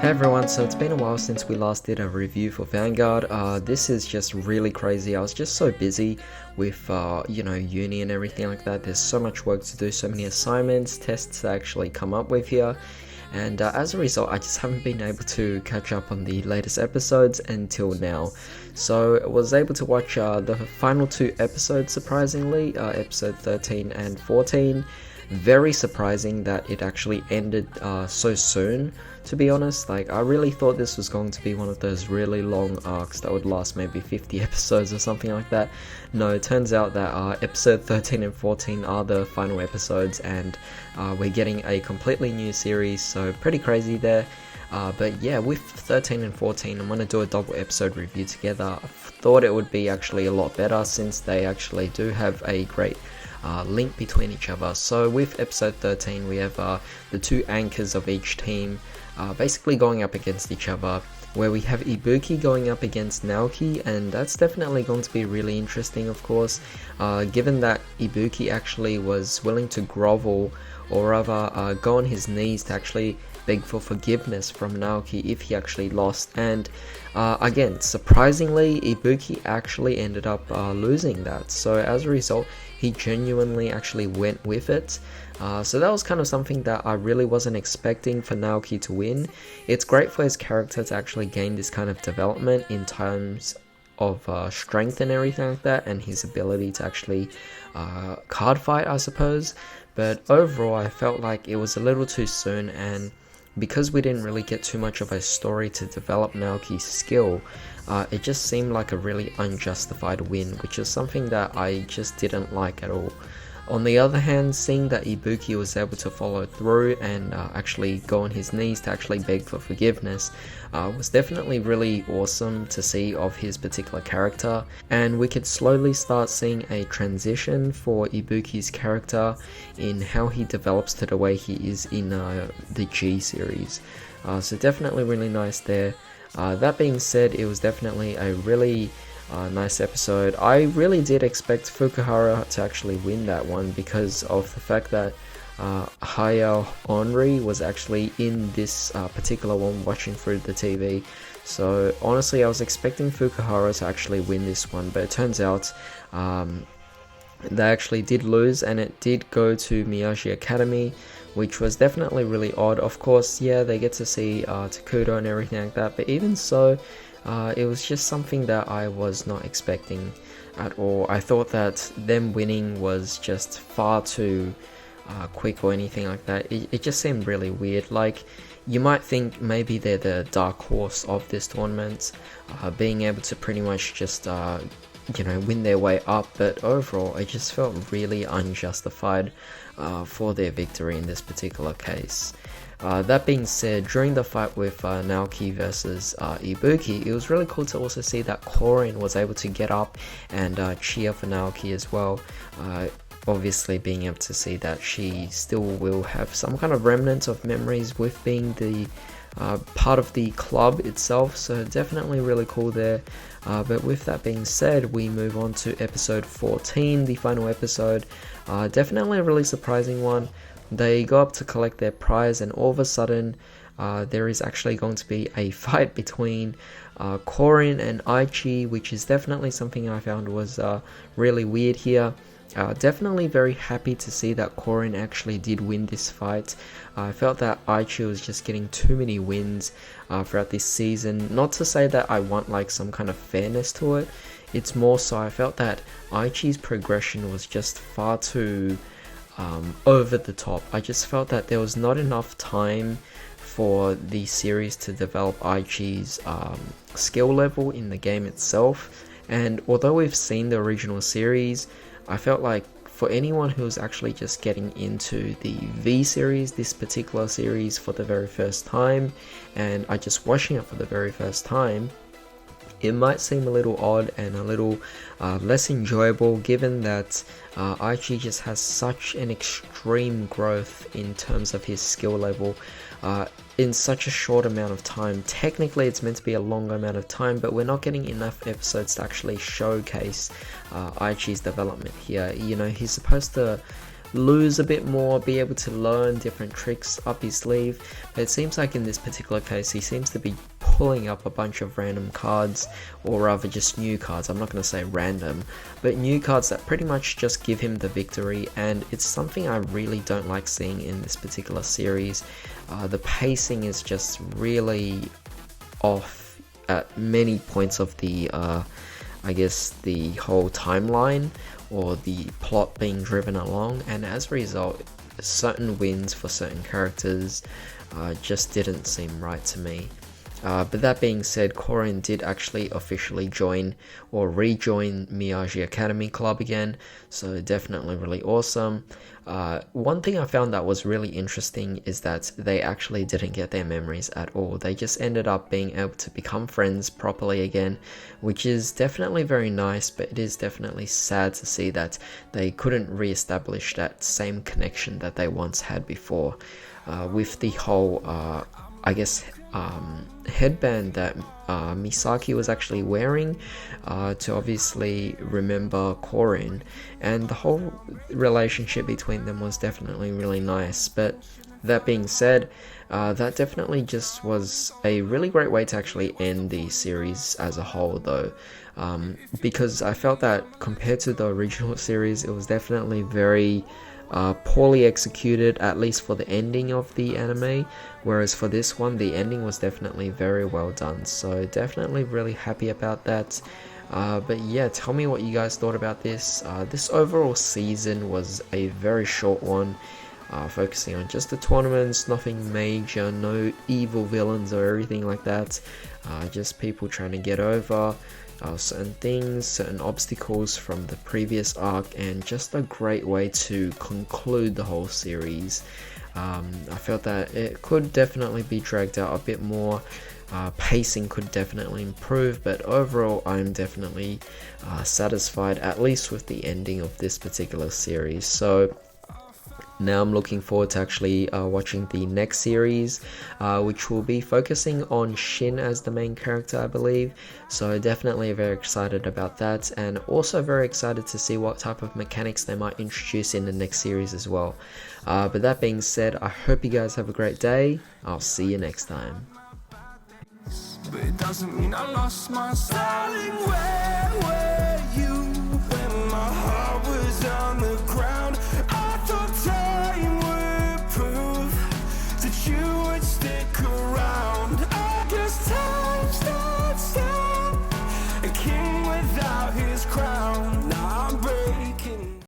Hey everyone, so it's been a while since we last did a review for Vanguard. This is just really crazy. I was just so busy with, uni and everything like that. There's so much work to do, so many assignments, tests to actually come up with here. And as a result, I just haven't been able to catch up on the latest episodes until now. So I was able to watch the final two episodes, surprisingly, episode 13 and 14. Very surprising that it actually ended so soon, to be honest. Like, I really thought this was going to be one of those really long arcs that would last maybe 50 episodes or something like that. No, it turns out that episode 13 and 14 are the final episodes, and we're getting a completely new series, so pretty crazy there. But yeah, with 13 and 14, I'm going to do a double episode review together. I thought it would be actually a lot better since they actually do have a great link between each other. So with episode 13, we have the two anchors of each team basically going up against each other, where we have Ibuki going up against Naoki, and that's definitely going to be really interesting, of course, given that Ibuki actually was willing to grovel, or rather go on his knees to actually beg for forgiveness from Naoki if he actually lost. And again, surprisingly, Ibuki actually ended up losing that, so as a result he genuinely actually went with it. So that was kind of something that I really wasn't expecting for Naoki to win. It's great for his character to actually gain this kind of development in terms of strength and everything like that, and his ability to actually card fight, I suppose. But overall, I felt like it was a little too soon, and because we didn't really get too much of a story to develop Naoki's skill, it just seemed like a really unjustified win, which is something that I just didn't like at all. On the other hand, seeing that Ibuki was able to follow through and actually go on his knees to actually beg for forgiveness was definitely really awesome to see of his particular character, and we could slowly start seeing a transition for Ibuki's character in how he develops to the way he is in the G series. So definitely really nice there. That being said, it was definitely a really nice episode. I really did expect Fukuhara to actually win that one because of the fact that Hayao Henri was actually in this particular one watching through the TV. So honestly, I was expecting Fukuhara to actually win this one, but it turns out they actually did lose, and it did go to Miyagi Academy, which was definitely really odd. Of course, yeah, they get to see Takudo and everything like that, but even so, it was just something that I was not expecting at all. I thought that them winning was just far too quick or anything like that. It just seemed really weird. Like, you might think maybe they're the dark horse of this tournament, being able to pretty much just win their way up, but overall it just felt really unjustified for their victory in this particular case. That being said, during the fight with Naoki versus Ibuki, it was really cool to also see that Korin was able to get up and cheer for Naoki as well. Obviously being able to see that she still will have some kind of remnants of memories with being the part of the club itself, so definitely really cool there. But with that being said, we move on to episode 14, the final episode. Definitely a really surprising one. They go up to collect their prize, and all of a sudden there is actually going to be a fight between Korin and Aichi, which is definitely something I found was really weird here. Definitely very happy to see that Korin actually did win this fight. I felt that Aichi was just getting too many wins throughout this season. Not to say that I want like some kind of fairness to it, it's more so I felt that Aichi's progression was just far too over the top. I just felt that there was not enough time for the series to develop Aichi's skill level in the game itself. And although we've seen the original series, I felt like for anyone who's actually just getting into the V series, this particular series for the very first time, and are just watching it for the very first time, it might seem a little odd and a little less enjoyable, given that Aichi just has such an extreme growth in terms of his skill level in such a short amount of time. Technically it's meant to be a longer amount of time, but we're not getting enough episodes to actually showcase Aichi's development here. You know, he's supposed to lose a bit more, be able to learn different tricks up his sleeve. But it seems like in this particular case, he seems to be pulling up a bunch of random cards, or rather just new cards. I'm not going to say random, but new cards that pretty much just give him the victory, and it's something I really don't like seeing in this particular series. The pacing is just really off at many points of the I guess the whole timeline or the plot being driven along, and as a result certain wins for certain characters just didn't seem right to me. But that being said, Corin did actually officially join or rejoin Miyagi Academy Club again, so definitely really awesome. One thing I found that was really interesting is that they actually didn't get their memories at all. They just ended up being able to become friends properly again, which is definitely very nice, but it is definitely sad to see that they couldn't re-establish that same connection that they once had before. With the whole, I guess, headband that Misaki was actually wearing to obviously remember Corin, and the whole relationship between them was definitely really nice. But that being said, that definitely just was a really great way to actually end the series as a whole though, because I felt that compared to the original series, it was definitely very poorly executed, at least for the ending of the anime, whereas for this one the ending was definitely very well done, so definitely really happy about that. But yeah, tell me what you guys thought about this. This overall season was a very short one, focusing on just the tournaments, nothing major, no evil villains or everything like that, just people trying to get over certain things, certain obstacles from the previous arc, and just a great way to conclude the whole series. I felt that it could definitely be dragged out a bit more, pacing could definitely improve, but overall I'm definitely satisfied, at least with the ending of this particular series. So now I'm looking forward to actually watching the next series, which will be focusing on Shin as the main character, I believe. So definitely very excited about that, and also very excited to see what type of mechanics they might introduce in the next series as well. But that being said, I hope you guys have a great day. I'll see you next time. But it doesn't mean I lost my style.